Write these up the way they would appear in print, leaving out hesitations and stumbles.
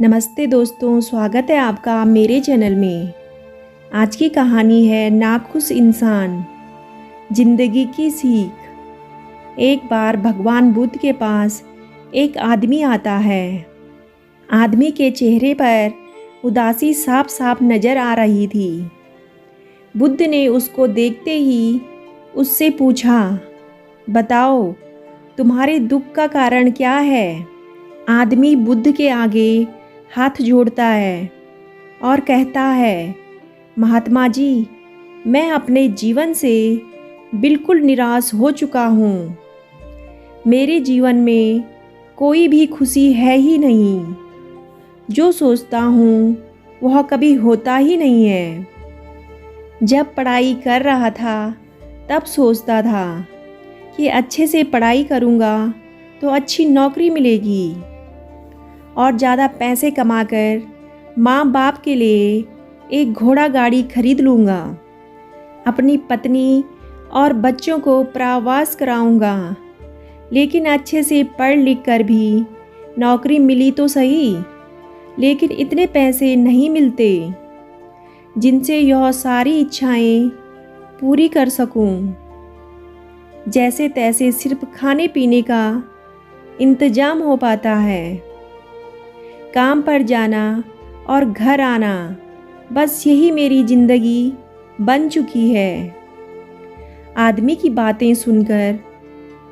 नमस्ते दोस्तों, स्वागत है आपका मेरे चैनल में। आज की कहानी है नाखुश इंसान, जिंदगी की सीख। एक बार भगवान बुद्ध के पास एक आदमी आता है। आदमी के चेहरे पर उदासी साफ साफ नजर आ रही थी। बुद्ध ने उसको देखते ही उससे पूछा, बताओ तुम्हारे दुख का कारण क्या है। आदमी बुद्ध के आगे हाथ जोड़ता है और कहता है, महात्मा जी, मैं अपने जीवन से बिल्कुल निराश हो चुका हूँ। मेरे जीवन में कोई भी खुशी है ही नहीं। जो सोचता हूँ वह कभी होता ही नहीं है। जब पढ़ाई कर रहा था तब सोचता था कि अच्छे से पढ़ाई करूँगा तो अच्छी नौकरी मिलेगी और ज़्यादा पैसे कमाकर माँ बाप के लिए एक घोड़ा गाड़ी खरीद लूँगा। अपनी पत्नी और बच्चों को परावास कराऊँगा। लेकिन अच्छे से पढ़ लिख कर भी नौकरी मिली तो सही, लेकिन इतने पैसे नहीं मिलते जिनसे यह सारी इच्छाएं पूरी कर सकूं। जैसे तैसे सिर्फ खाने पीने का इंतजाम हो पाता है। काम पर जाना और घर आना, बस यही मेरी ज़िंदगी बन चुकी है। आदमी की बातें सुनकर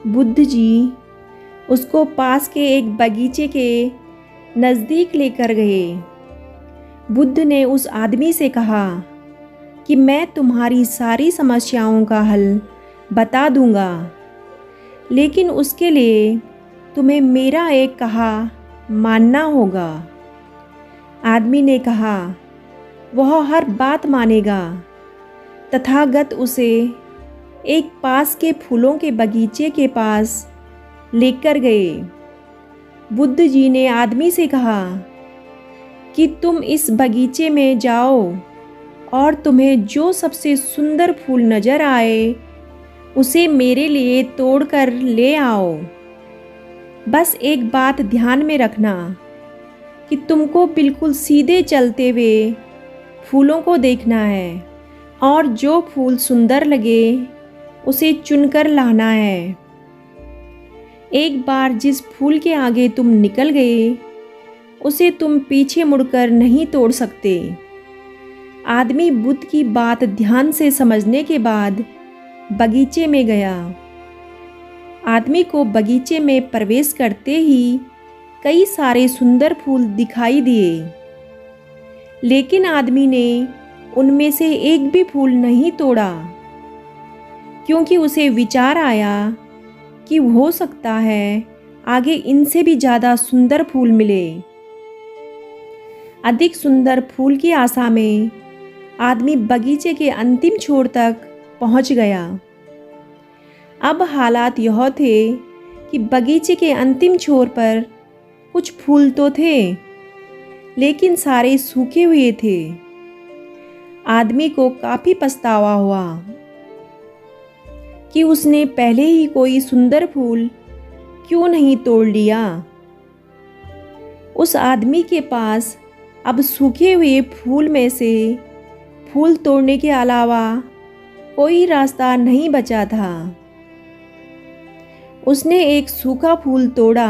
बुद्ध जी उसको पास के एक बगीचे के नज़दीक लेकर गए। बुद्ध ने उस आदमी से कहा कि मैं तुम्हारी सारी समस्याओं का हल बता दूंगा, लेकिन उसके लिए तुम्हें मेरा एक कहा मानना होगा। आदमी ने कहा, वह हर बात मानेगा। तथागत उसे एक पास के फूलों के बगीचे के पास लेकर गए। बुद्ध जी ने आदमी से कहा कि तुम इस बगीचे में जाओ और तुम्हें जो सबसे सुंदर फूल नज़र आए उसे मेरे लिए तोड़कर ले आओ। बस एक बात ध्यान में रखना कि तुमको बिल्कुल सीधे चलते हुए फूलों को देखना है और जो फूल सुंदर लगे उसे चुनकर लाना है। एक बार जिस फूल के आगे तुम निकल गए उसे तुम पीछे मुड़कर नहीं तोड़ सकते। आदमी बुद्ध की बात ध्यान से समझने के बाद बगीचे में गया। आदमी को बगीचे में प्रवेश करते ही कई सारे सुंदर फूल दिखाई दिए, लेकिन आदमी ने उनमें से एक भी फूल नहीं तोड़ा, क्योंकि उसे विचार आया कि हो सकता है आगे इनसे भी ज़्यादा सुंदर फूल मिले। अधिक सुंदर फूल की आशा में आदमी बगीचे के अंतिम छोर तक पहुंच गया। अब हालात यह थे कि बगीचे के अंतिम छोर पर कुछ फूल तो थे, लेकिन सारे सूखे हुए थे। आदमी को काफ़ी पछतावा हुआ कि उसने पहले ही कोई सुंदर फूल क्यों नहीं तोड़ लिया। उस आदमी के पास अब सूखे हुए फूल में से फूल तोड़ने के अलावा कोई रास्ता नहीं बचा था। उसने एक सूखा फूल तोड़ा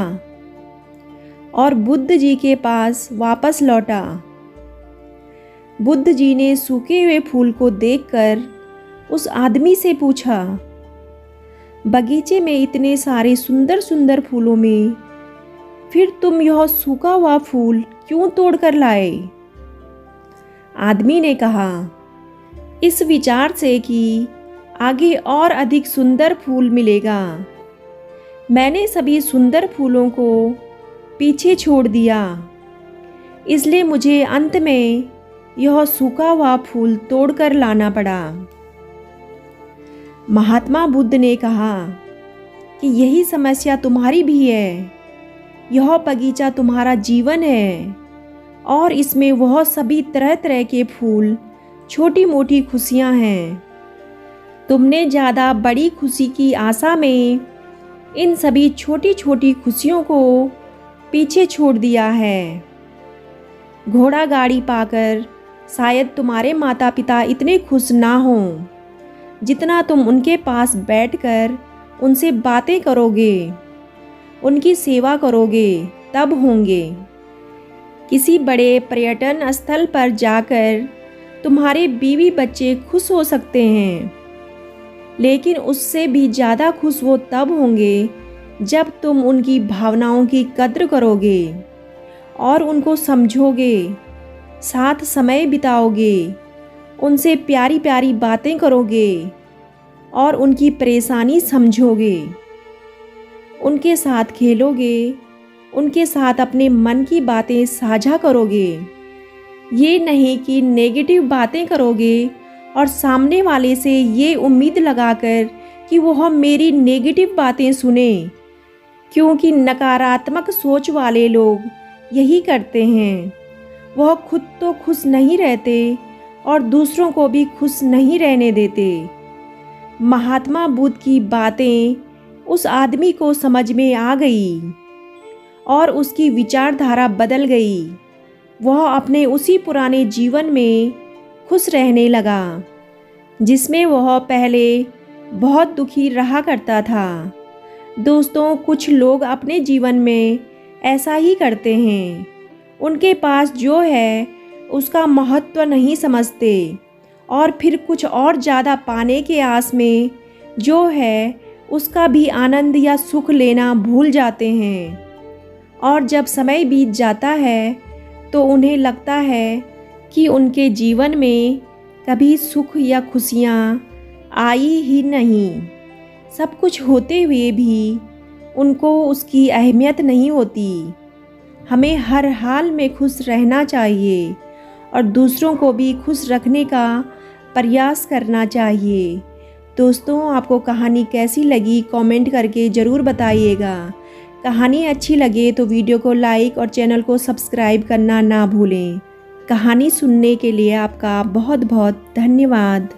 और बुद्ध जी के पास वापस लौटा। बुद्ध जी ने सूखे हुए फूल को देखकर उस आदमी से पूछा, बगीचे में इतने सारे सुंदर सुंदर फूलों में फिर तुम यह सूखा हुआ फूल क्यों तोड़ कर लाए। आदमी ने कहा, इस विचार से कि आगे और अधिक सुंदर फूल मिलेगा, मैंने सभी सुंदर फूलों को पीछे छोड़ दिया, इसलिए मुझे अंत में यह सूखा हुआ फूल तोड़कर लाना पड़ा। महात्मा बुद्ध ने कहा कि यही समस्या तुम्हारी भी है। यह बगीचा तुम्हारा जीवन है और इसमें वह सभी तरह तरह के फूल, छोटी मोटी खुशियां हैं। तुमने ज़्यादा बड़ी खुशी की आशा में इन सभी छोटी छोटी खुशियों को पीछे छोड़ दिया है। घोड़ा गाड़ी पाकर शायद तुम्हारे माता पिता इतने खुश ना हों जितना तुम उनके पास बैठकर उनसे बातें करोगे, उनकी सेवा करोगे तब होंगे। किसी बड़े पर्यटन स्थल पर जाकर तुम्हारे बीवी बच्चे खुश हो सकते हैं, लेकिन उससे भी ज़्यादा खुश वो तब होंगे जब तुम उनकी भावनाओं की कद्र करोगे और उनको समझोगे, साथ समय बिताओगे, उनसे प्यारी प्यारी बातें करोगे और उनकी परेशानी समझोगे, उनके साथ खेलोगे, उनके साथ अपने मन की बातें साझा करोगे। ये नहीं कि नेगेटिव बातें करोगे और सामने वाले से ये उम्मीद लगाकर कि वह मेरी नेगेटिव बातें सुने, क्योंकि नकारात्मक सोच वाले लोग यही करते हैं। वह खुद तो खुश नहीं रहते और दूसरों को भी खुश नहीं रहने देते। महात्मा बुद्ध की बातें उस आदमी को समझ में आ गई और उसकी विचारधारा बदल गई। वह अपने उसी पुराने जीवन में खुश रहने लगा जिसमें वह पहले बहुत दुखी रहा करता था। दोस्तों, कुछ लोग अपने जीवन में ऐसा ही करते हैं। उनके पास जो है उसका महत्व नहीं समझते और फिर कुछ और ज़्यादा पाने के आस में जो है उसका भी आनंद या सुख लेना भूल जाते हैं। और जब समय बीत जाता है तो उन्हें लगता है कि उनके जीवन में कभी सुख या खुशियाँ आई ही नहीं। सब कुछ होते हुए भी उनको उसकी अहमियत नहीं होती। हमें हर हाल में खुश रहना चाहिए और दूसरों को भी खुश रखने का प्रयास करना चाहिए। दोस्तों, आपको कहानी कैसी लगी कमेंट करके ज़रूर बताइएगा। कहानी अच्छी लगे तो वीडियो को लाइक और चैनल को सब्सक्राइब करना ना भूलें। कहानी सुनने के लिए आपका बहुत बहुत धन्यवाद।